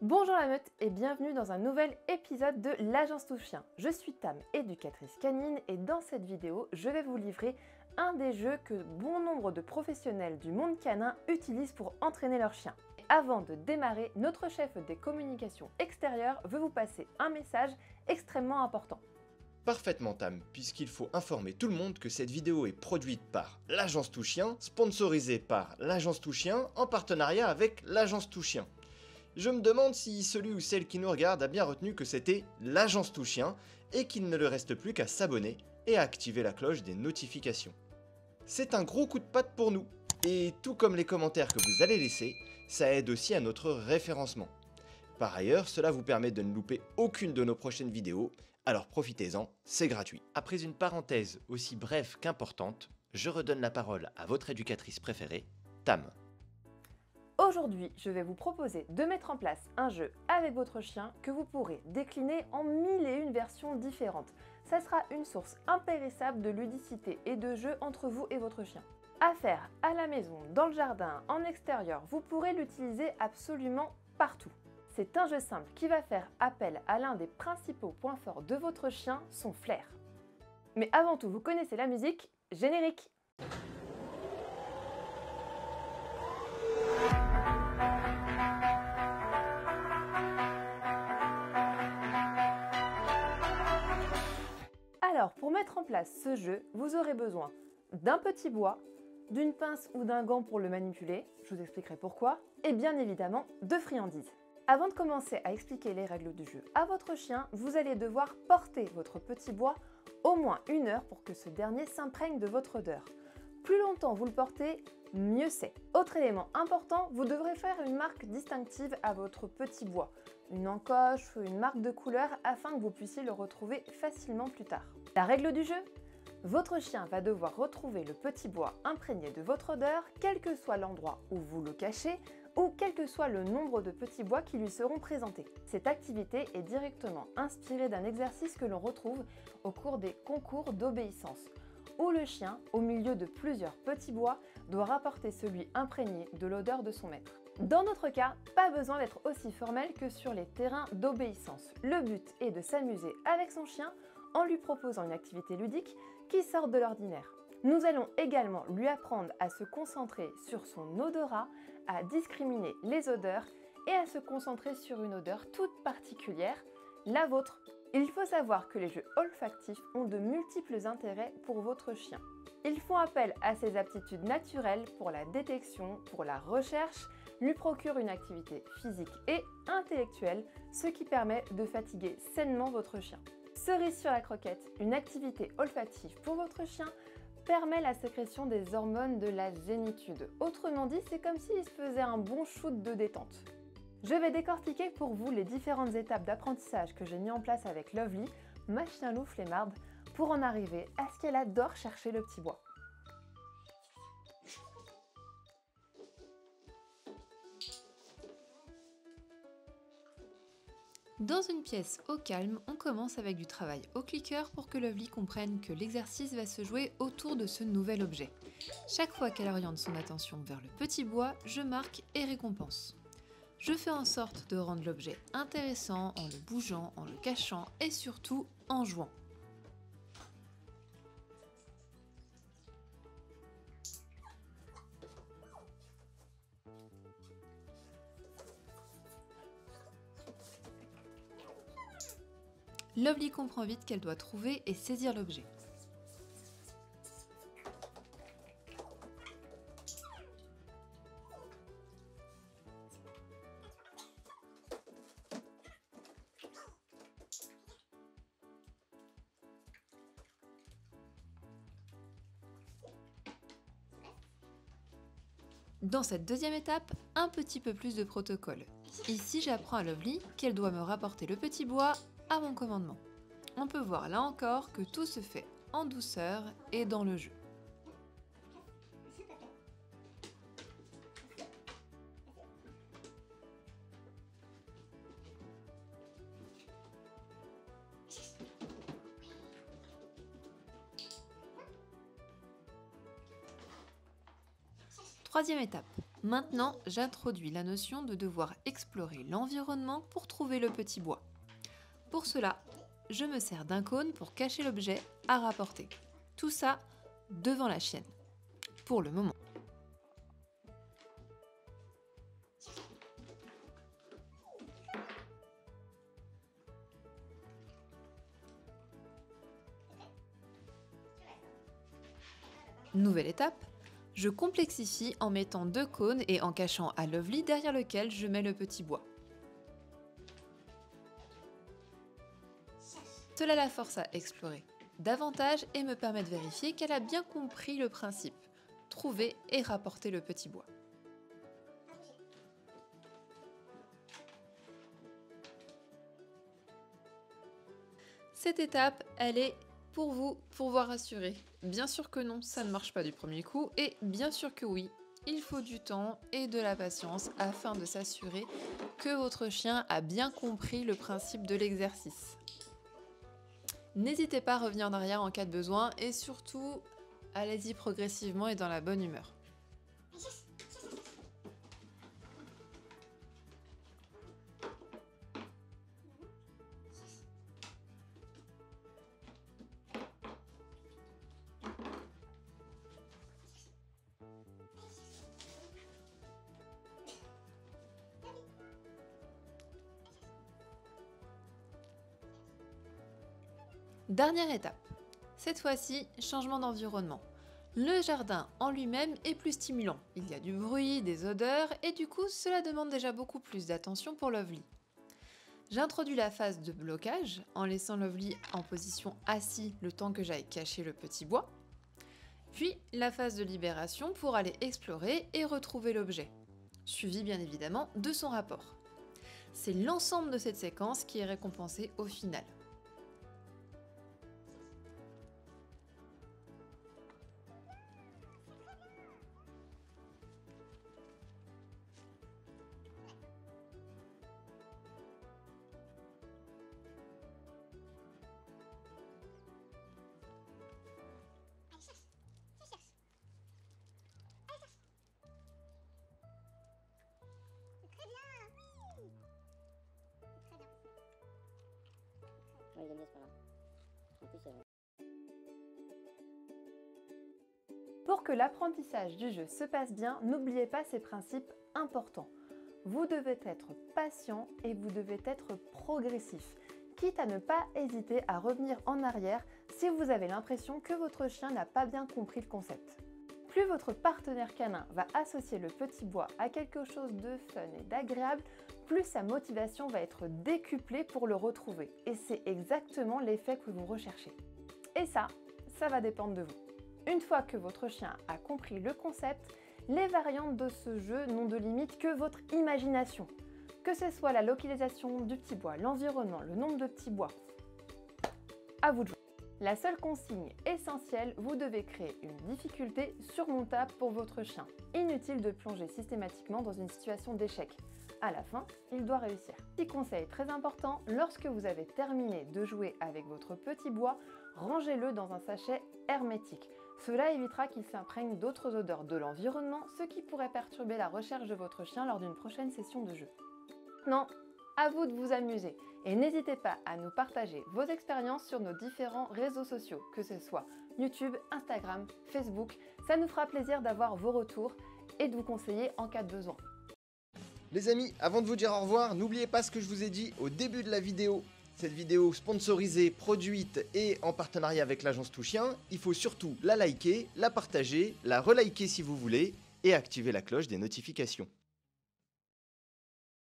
Bonjour la meute et bienvenue dans un nouvel épisode de l'Agence Touche Chien. Je suis Tam, éducatrice canine, et dans cette vidéo, je vais vous livrer un des jeux que bon nombre de professionnels du monde canin utilisent pour entraîner leurs chiens. Avant de démarrer, notre chef des communications extérieures veut vous passer un message extrêmement important. Parfaitement Tam, puisqu'il faut informer tout le monde que cette vidéo est produite par l'Agence Touche Chien, sponsorisée par l'Agence Touche Chien, en partenariat avec l'Agence Touche Chien. Je me demande si celui ou celle qui nous regarde a bien retenu que c'était l'Agence Touche Chien et qu'il ne lui reste plus qu'à s'abonner et à activer la cloche des notifications. C'est un gros coup de patte pour nous, et tout comme les commentaires que vous allez laisser, ça aide aussi à notre référencement. Par ailleurs, cela vous permet de ne louper aucune de nos prochaines vidéos, alors profitez-en, c'est gratuit. Après une parenthèse aussi brève qu'importante, je redonne la parole à votre éducatrice préférée, Tam. Aujourd'hui, je vais vous proposer de mettre en place un jeu avec votre chien que vous pourrez décliner en 1001 versions différentes. Ça sera une source impérissable de ludicité et de jeu entre vous et votre chien. À faire à la maison, dans le jardin, en extérieur, vous pourrez l'utiliser absolument partout. C'est un jeu simple qui va faire appel à l'un des principaux points forts de votre chien, son flair. Mais avant tout, vous connaissez la musique, générique! Alors, pour mettre en place ce jeu, vous aurez besoin d'un petit bois, d'une pince ou d'un gant pour le manipuler, je vous expliquerai pourquoi, et bien évidemment de friandises. Avant de commencer à expliquer les règles du jeu à votre chien, vous allez devoir porter votre petit bois au moins 1 heure pour que ce dernier s'imprègne de votre odeur. Plus longtemps vous le portez, mieux c'est. Autre élément important, vous devrez faire une marque distinctive à votre petit bois, une encoche ou une marque de couleur afin que vous puissiez le retrouver facilement plus tard. La règle du jeu ? Votre chien va devoir retrouver le petit bois imprégné de votre odeur, quel que soit l'endroit où vous le cachez ou quel que soit le nombre de petits bois qui lui seront présentés. Cette activité est directement inspirée d'un exercice que l'on retrouve au cours des concours d'obéissance, où le chien, au milieu de plusieurs petits bois, doit rapporter celui imprégné de l'odeur de son maître. Dans notre cas, pas besoin d'être aussi formel que sur les terrains d'obéissance. Le but est de s'amuser avec son chien en lui proposant une activité ludique qui sort de l'ordinaire. Nous allons également lui apprendre à se concentrer sur son odorat, à discriminer les odeurs et à se concentrer sur une odeur toute particulière, la vôtre. Il faut savoir que les jeux olfactifs ont de multiples intérêts pour votre chien. Ils font appel à ses aptitudes naturelles pour la détection, pour la recherche, lui procurent une activité physique et intellectuelle, ce qui permet de fatiguer sainement votre chien. Cerise sur la croquette, une activité olfactive pour votre chien permet la sécrétion des hormones de la zénitude. Autrement dit, c'est comme s'il se faisait un bon shoot de détente. Je vais décortiquer pour vous les différentes étapes d'apprentissage que j'ai mis en place avec Lovely, ma chien loup flemmarde, pour en arriver à ce qu'elle adore chercher le petit bois. Dans une pièce au calme, on commence avec du travail au clicker pour que Lovely comprenne que l'exercice va se jouer autour de ce nouvel objet. Chaque fois qu'elle oriente son attention vers le petit bois, je marque et récompense. Je fais en sorte de rendre l'objet intéressant en le bougeant, en le cachant et surtout en jouant. Lovely comprend vite qu'elle doit trouver et saisir l'objet. Dans cette deuxième étape, un petit peu plus de protocole. Ici, j'apprends à Lovely qu'elle doit me rapporter le petit bois à mon commandement. On peut voir là encore que tout se fait en douceur et dans le jeu. Troisième étape, Maintenant, j'introduis la notion de devoir explorer l'environnement pour trouver le petit bois. Pour cela, je me sers d'un cône pour cacher l'objet à rapporter. Tout ça devant la chienne, pour le moment. Nouvelle étape, je complexifie en mettant 2 cônes et en cachant à Lovely derrière lequel je mets le petit bois. Cela la force à explorer davantage et me permet de vérifier qu'elle a bien compris le principe, trouver et rapporter le petit bois. Cette étape, elle est pour vous rassurer. Bien sûr que non, ça ne marche pas du premier coup, et bien sûr que oui, il faut du temps et de la patience afin de s'assurer que votre chien a bien compris le principe de l'exercice. N'hésitez pas à revenir en arrière en cas de besoin et surtout, allez-y progressivement et dans la bonne humeur. Dernière étape. Cette fois-ci, changement d'environnement. Le jardin en lui-même est plus stimulant. Il y a du bruit, des odeurs et du coup, cela demande déjà beaucoup plus d'attention pour Lovely. J'introduis la phase de blocage en laissant Lovely en position assis le temps que j'aille cacher le petit bois. Puis la phase de libération pour aller explorer et retrouver l'objet, suivi bien évidemment de son rapport. C'est l'ensemble de cette séquence qui est récompensé au final. Ouais, il aime bien ce là. En plus, Pour que l'apprentissage du jeu se passe bien, n'oubliez pas ces principes importants. Vous devez être patient et vous devez être progressif, quitte à ne pas hésiter à revenir en arrière si vous avez l'impression que votre chien n'a pas bien compris le concept. Plus votre partenaire canin va associer le petit bois à quelque chose de fun et d'agréable, plus sa motivation va être décuplée pour le retrouver. Et c'est exactement l'effet que vous recherchez. Et ça va dépendre de vous. Une fois que votre chien a compris le concept, les variantes de ce jeu n'ont de limite que votre imagination. Que ce soit la localisation du petit bois, l'environnement, le nombre de petits bois, à vous de jouer. La seule consigne essentielle, vous devez créer une difficulté surmontable pour votre chien. Inutile de plonger systématiquement dans une situation d'échec. À la fin, il doit réussir. Petit conseil très important, lorsque vous avez terminé de jouer avec votre petit bois, rangez-le dans un sachet hermétique. Cela évitera qu'il s'imprègne d'autres odeurs de l'environnement, ce qui pourrait perturber la recherche de votre chien lors d'une prochaine session de jeu. Non, à vous de vous amuser et n'hésitez pas à nous partager vos expériences sur nos différents réseaux sociaux, que ce soit YouTube, Instagram, Facebook. Ça nous fera plaisir d'avoir vos retours et de vous conseiller en cas de besoin. Les amis, avant de vous dire au revoir, n'oubliez pas ce que je vous ai dit au début de la vidéo. Cette vidéo sponsorisée, produite et en partenariat avec l'agence Tout Chien, il faut surtout la liker, la partager, la reliker si vous voulez et activer la cloche des notifications.